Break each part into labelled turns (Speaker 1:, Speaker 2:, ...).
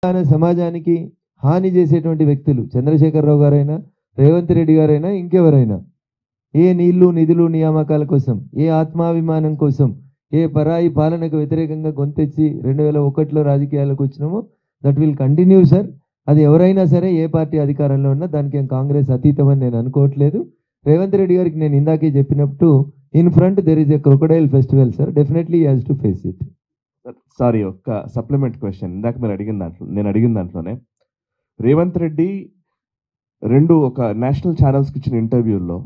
Speaker 1: సమాజానికి హాని చేసేటువంటి వ్యక్తులు చంద్రశేఖరరావు గారైనా రేవంత్ రెడ్డి గారైనా ఇంకెవరైనా ఏ నీళ్లు నిధులు నియామకాల కోసం ఏ ఆత్మాభిమానం కోసం ఏ పరాయి పాలనకు వ్యతిరేకంగా గొంతెచ్చి 2001లో రాజకీయాలకు వచ్చినామో దట్ విల్ కంటిన్యూ సార్. అది ఎవరైనా సరే ఏ పార్టీ అధికారంలో ఉన్నా దానికి కాంగ్రెస్ అతీతం అని నేను అనుకోవట్లేదు. రేవంత్ రెడ్డి గారికి నేను ఇందాకే చెప్పినట్టు in front there is a crocodile festival sir, definitely has to face it.
Speaker 2: Sorry, ఒక్క సప్లిమెంట్ క్వశ్చన్. ఇందాక మీరు నేను అడిగిన దాంట్లోనే రేవంత్ రెడ్డి ఒక నేషనల్ ఛానల్స్కి ఇచ్చిన ఇంటర్వ్యూల్లో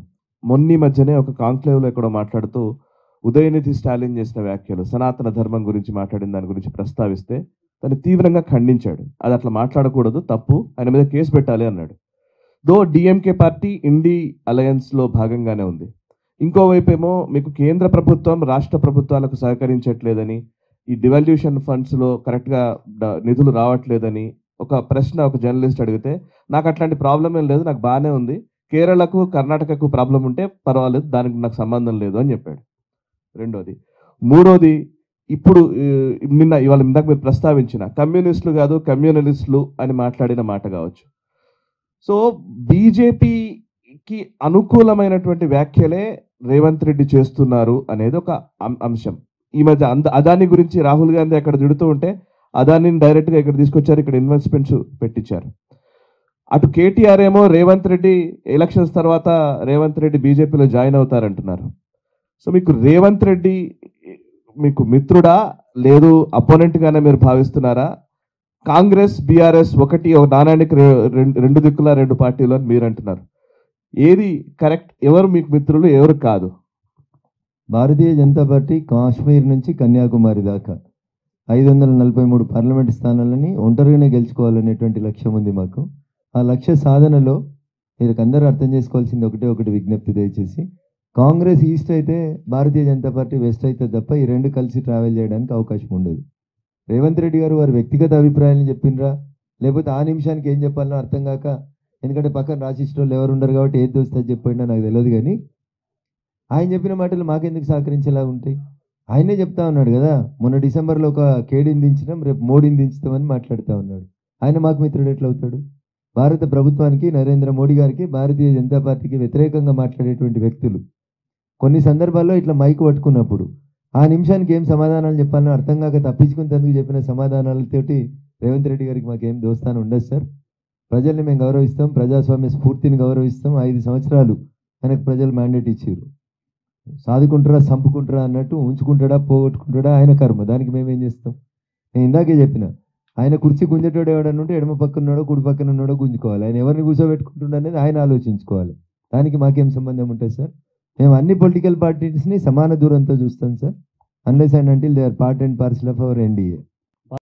Speaker 2: మొన్న మధ్యనే ఒక కాంక్లేవ్లో ఎక్కడో మాట్లాడుతూ ఉదయనిధి స్టాలిన్ చేసిన వ్యాఖ్యలు సనాతన ధర్మం గురించి మాట్లాడిన దాని గురించి ప్రస్తావిస్తే దాన్ని తీవ్రంగా ఖండించాడు. అది అట్లా మాట్లాడకూడదు, తప్పు, ఆయన మీద కేసు పెట్టాలి అన్నాడు. దో డిఎంకే పార్టీ ఇండి అలయన్స్లో భాగంగానే ఉంది. ఇంకోవైపు ఏమో మీకు కేంద్ర ప్రభుత్వం రాష్ట్ర ప్రభుత్వాలకు సహకరించట్లేదని, ఈ డివాల్యూషన్ ఫండ్స్లో కరెక్ట్గా నిధులు రావట్లేదని ఒక ప్రశ్న ఒక జర్నలిస్ట్ అడిగితే నాకు అట్లాంటి ప్రాబ్లం ఏం లేదు, నాకు బాగానే ఉంది, కేరళకు కర్ణాటకకు ప్రాబ్లం ఉంటే పర్వాలేదు, దానికి నాకు సంబంధం లేదు అని చెప్పాడు. రెండోది. మూడోది, ఇప్పుడు ఇవాళ ఇందాక మీరు ప్రస్తావించిన కమ్యూనిస్టులు కాదు కమ్యూనలిస్టులు అని మాట్లాడిన మాట కావచ్చు. సో బీజేపీకి అనుకూలమైనటువంటి వ్యాఖ్యలే రేవంత్ రెడ్డి చేస్తున్నారు అనేది ఒక అంశం. ఈ మధ్య అదాని గురించి రాహుల్ గాంధీ అక్కడ తిడుతూ ఉంటే అదానిని డైరెక్ట్గా ఇక్కడ తీసుకొచ్చారు, ఇక్కడ ఇన్వెస్ట్మెంట్స్ పెట్టించారు. అటు కేటీఆర్ ఏమో రేవంత్ రెడ్డి ఎలక్షన్స్ తర్వాత రేవంత్ రెడ్డి బీజేపీలో జాయిన్ అవుతారంటున్నారు. సో మీకు రేవంత్ రెడ్డి మీకు మిత్రుడా లేదు అపోనెంట్గానే మీరు భావిస్తున్నారా? కాంగ్రెస్ బీఆర్ఎస్ ఒక నాణానికి రెండు దిక్కుల రెండు పార్టీలు అని మీరు అంటున్నారు. ఏది కరెక్ట్? ఎవరు మీకు మిత్రులు, ఎవరు కాదు?
Speaker 1: భారతీయ జనతా పార్టీ కాశ్మీర్ నుంచి కన్యాకుమారి దాకా 543 పార్లమెంట్ స్థానాలని ఒంటరిగానే గెలుచుకోవాలనేటువంటి లక్ష్యం ఉంది మాకు. ఆ లక్ష్య సాధనలో మీరు అందరూ అర్థం చేసుకోవాల్సింది ఒకటి విజ్ఞప్తి దయచేసి, కాంగ్రెస్ ఈస్ట్ అయితే భారతీయ జనతా పార్టీ వెస్ట్ అయితే తప్ప ఈ రెండు కలిసి ట్రావెల్ చేయడానికి అవకాశం ఉండదు. రేవంత్ రెడ్డి గారు వారి వ్యక్తిగత అభిప్రాయాలను చెప్పినరా, లేకపోతే ఆ నిమిషానికి ఏం చెప్పాలనో అర్థం కాక, ఎందుకంటే పక్కన రాసిస్టోళ్ళు ఎవరు ఉండరు కాబట్టి ఏది దోస్తే చెప్పినా నాకు తెలియదు, కానీ ఆయన చెప్పిన మాటలు మాకెందుకు సహకరించేలా ఉంటాయి? ఆయనే చెప్తా ఉన్నాడు కదా, మొన్న డిసెంబర్లో ఒక కేడీని దించినాం, రేపు మోడీని దించుతామని మాట్లాడుతూ ఉన్నాడు. ఆయన మాకు మిత్రుడు ఎట్లా అవుతాడు? భారత ప్రభుత్వానికి, నరేంద్ర మోడీ గారికి, భారతీయ జనతా పార్టీకి వ్యతిరేకంగా మాట్లాడేటువంటి వ్యక్తులు కొన్ని సందర్భాల్లో ఇట్లా మైక్ పట్టుకున్నప్పుడు ఆ నిమిషానికి ఏం సమాధానాలు చెప్పాలో అర్థం కాక తప్పించుకునేందుకు చెప్పిన సమాధానాలతోటి రేవంత్ రెడ్డి గారికి మాకేం దోస్తాను ఉండదు సార్. ప్రజల్ని మేము గౌరవిస్తాం, ప్రజాస్వామ్య స్ఫూర్తిని గౌరవిస్తాం. 5 సంవత్సరాలు ఆయనకు ప్రజలు మ్యాండేట్ ఇచ్చారు. సాదుకుంటారా చంపుకుంటారా అన్నట్టు, ఉంచుకుంటాడా పోగొట్టుకుంటాడా ఆయన కర్మ, దానికి మేమేం చేస్తాం? నేను ఇందాకే చెప్పిన, ఆయన కుర్చీ గుంజటోడు ఎవడన్నా ఉంటే ఎడమ పక్కన ఉన్నాడో కుడి పక్కన ఉన్నాడో గుంజుకోవాలి. ఆయన ఎవరిని కూర్చోబెట్టుకుంటుండ అనేది ఆయన ఆలోచించుకోవాలి. దానికి మాకేం సంబంధం ఉంటుంది సార్? మేము అన్ని పొలిటికల్ పార్టీస్ని సమాన దూరంతో చూస్తాం సార్, unless and until they are part and parcel of our NDA.